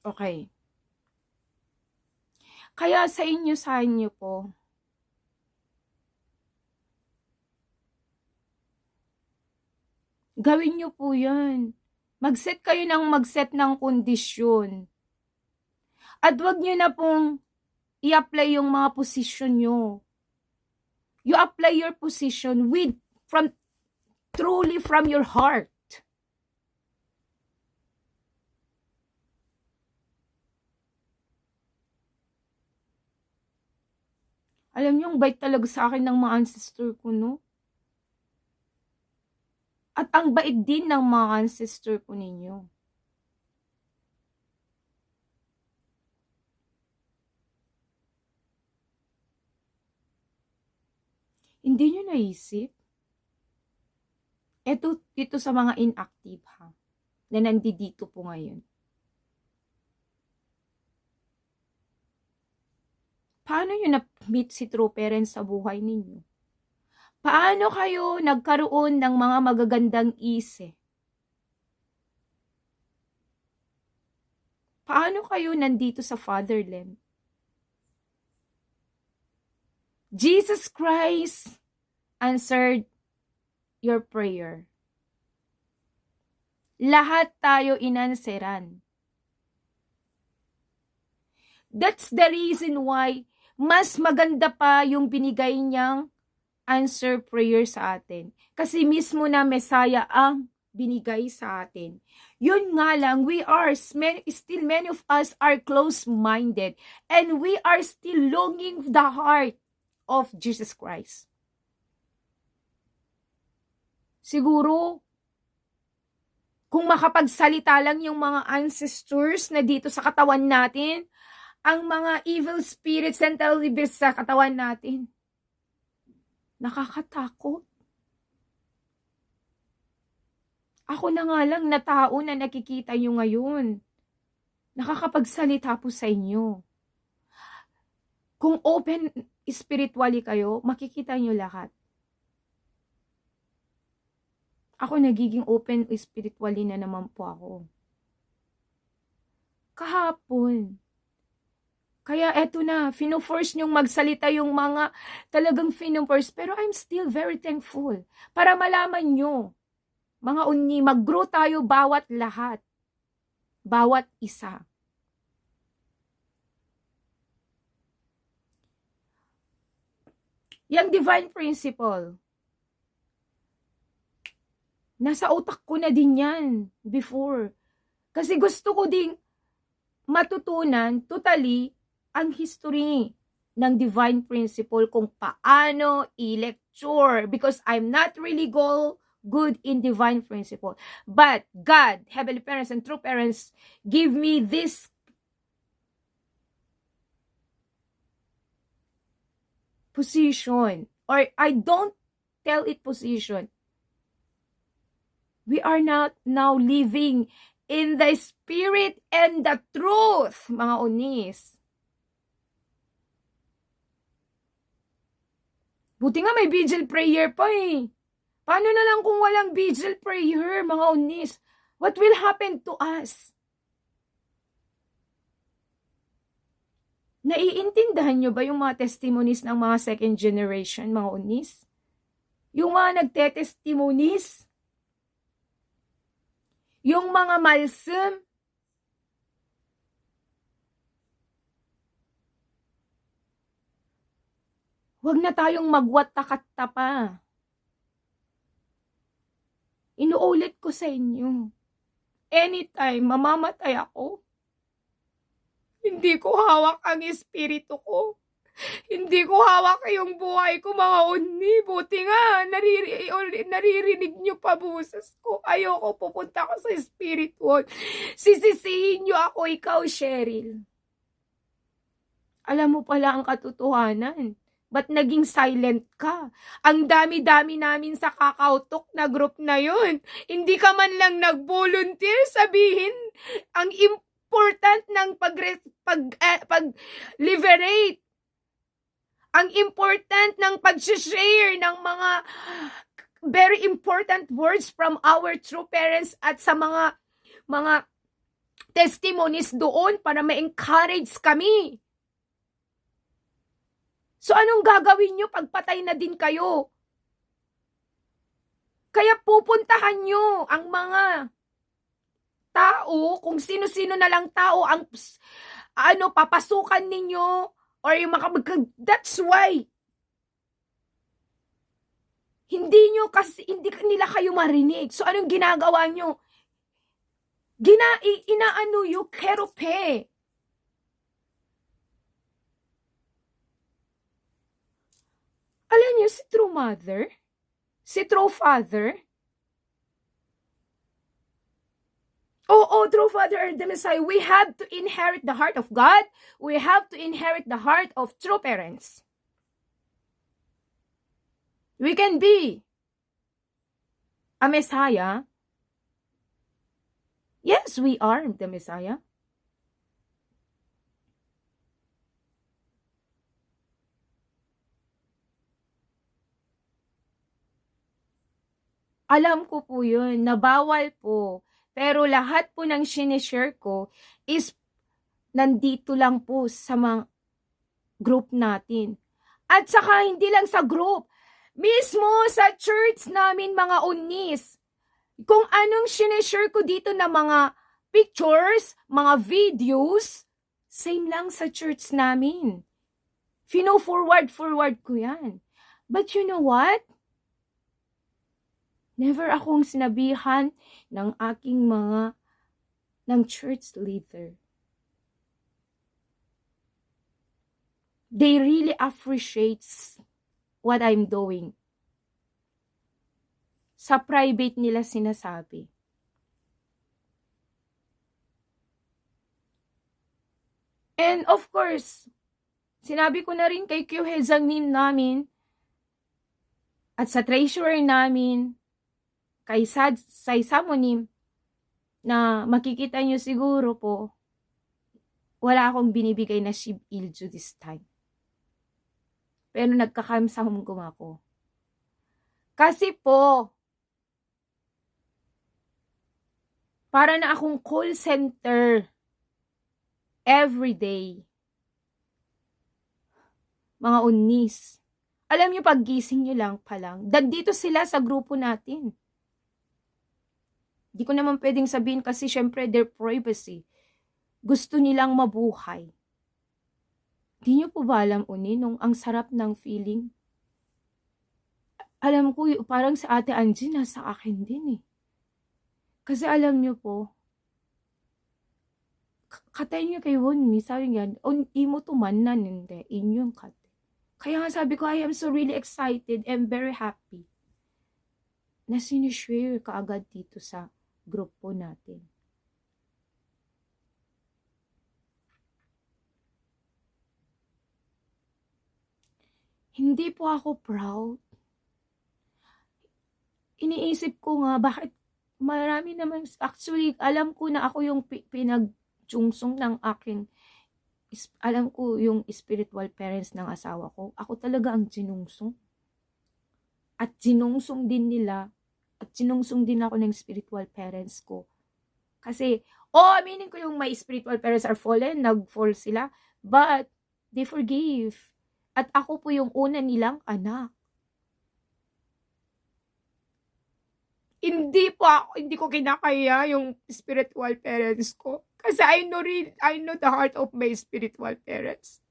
Okay. Kaya sa inyo po, gawin nyo po yan. Mag-set kayo ng kondisyon. At wag nyo na pong i-apply yung mga posisyon nyo. You apply your position truly from your heart. Alam niyo, ang bait talaga sa akin ng mga ancestor ko, no? At ang bait din ng mga ancestor ko ninyo. Hindi nyo naisip? Ito sa mga inactive, ha? Na nandito po ngayon. Paano nyo na-meet si true parents sa buhay ninyo? Paano kayo nagkaroon ng mga magagandang ise? Paano kayo nandito sa fatherland? Jesus Christ answered your prayer. Lahat tayo inanseran. That's the reason why mas maganda pa yung binigay niyang answer prayer sa atin. Kasi mismo na Messiah ang binigay sa atin. Yun nga lang, many of us are close-minded and we are still longing the heart of Jesus Christ. Siguro, kung makapagsalita lang yung mga ancestors na dito sa katawan natin, ang mga evil spirits and libers sa katawan natin, nakakatakot. Ako na nga lang na tao na nakikita nyo ngayon. Nakakapagsalita po sa inyo. Kung open spiritually kayo, makikita nyo lahat. Ako nagiging open spiritually na naman po ako. Kahapon. Kaya eto na, fino-force nyong magsalita yung mga talagang fino-force. Pero I'm still very thankful. Para malaman nyo, mga unni, mag-grow tayo bawat lahat. Bawat isa. Yung divine principle, nasa utak ko na din yan before. Kasi gusto ko ding matutunan totally ang history ng divine principle kung paano i-lecture because I'm not really good in divine principle. But God, heavenly parents and true parents give me this position, or I don't tell it position. We are not now living in the spirit and the truth, mga unis. Buti nga may vigil prayer pa eh. Paano na lang kung walang vigil prayer, mga unis? What will happen to us? Naiintindahan nyo ba yung mga testimonies ng mga second generation, mga unis? Yung mga nagte-testimonies? Yung mga malsum? Huwag na tayong magwat-takatta pa. Inuulit ko sa inyo. Anytime mamamatay ako, hindi ko hawak ang espiritu ko. Hindi ko hawak yung buhay ko, mga unni. Buti nga, naririnig nyo pa boses ko. Ayoko, pupunta ko sa spiritual. Sisisihin nyo ako, ikaw, Cheryl. Alam mo pala ang katotohanan. Ba't naging silent ka? Ang dami-dami namin sa kakautok na group na yun. Hindi ka man lang nag-volunteer sabihin ang important ng pag-liberate. Ang important ng pag-share ng mga very important words from our true parents at sa mga testimonies doon para ma-encourage kami. So anong gagawin nyo pag patay na din kayo? Kaya pupuntahan nyo ang mga tao, kung sino-sino na lang tao ang papasukan ninyo or yung that's why hindi nila kayo marinig. So anong ginagawa nyo? Inaano yung kerope. Alam niyo, si true mother, si true father, true father or the Messiah, we have to inherit the heart of God. We have to inherit the heart of true parents. We can be a Messiah. Yes, we are the Messiah. Alam ko po yun, nabawal po. Pero lahat po ng sinishare ko is nandito lang po sa mga group natin. At saka hindi lang sa group, mismo sa church namin mga unis. Kung anong sinishare ko dito na mga pictures, mga videos, same lang sa church namin. Forward ko yan. But you know what? Never akong sinabihan ng aking ng church leader. They really appreciate what I'm doing. Sa private nila sinasabi. And of course, sinabi ko na rin kay Q Hezanim namin at sa treasurer namin, kay Samonim, na makikita nyo siguro po, wala akong binibigay na Shib Ilju this time. Pero nagkakamsahum ako. Kasi po, para na akong call center everyday. Mga unis. Alam nyo, paggising nyo lang pa lang, dito sila sa grupo natin. Di ko naman pwedeng sabihin kasi syempre their privacy. Gusto nilang mabuhay. Di nyo po ba alam, Uni, nung ang sarap ng feeling? Alam ko, parang sa Ate Angie, nasa akin din eh. Kasi alam nyo po, katay nyo kay Wunmi, sabi nga, imo tumanan, hindi, inyong kate. Kaya nga sabi ko, I am so really excited and very happy na sinishare kaagad dito sa grupo natin. Hindi po ako proud. Iniisip ko nga, bakit marami naman, actually, alam ko na ako yung pinagtsungsong ng aking, alam ko yung spiritual parents ng asawa ko. Ako talaga ang sinungsong. At sinungsong din nila, at sinungsong din ako ng spiritual parents ko. Kasi, aminin ko yung my spiritual parents are fallen, nag-fall sila, but they forgive. At ako po yung una nilang anak. Hindi ko kinakaya yung spiritual parents ko. Kasi I know the heart of my spiritual parents.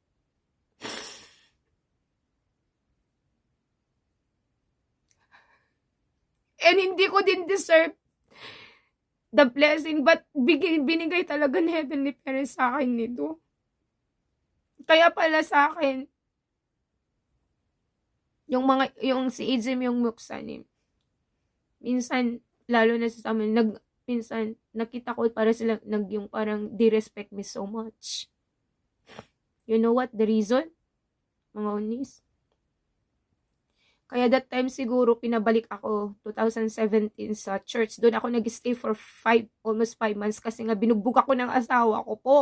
And hindi ko din deserve the blessing, but binigay talaga ng Heavenly Parents sa akin nito. Kaya pala sa akin, yung si Izim, yung Muksanim, minsan, lalo na sa amin, minsan, nakita ko para sila, yung parang, they respect me so much. You know what the reason? Mga unis. Kaya that time siguro, pinabalik ako, 2017 sa church. Doon ako nag-stay for almost 5 months kasi nga binugbog ako ng asawa ko po.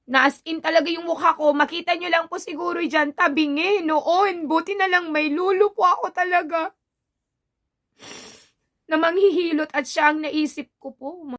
Na as in talaga yung mukha ko, makita nyo lang po siguro dyan, tabingi noon. Buti na lang may lulo po ako talaga. Na manghihilot at siya ang naisip ko po.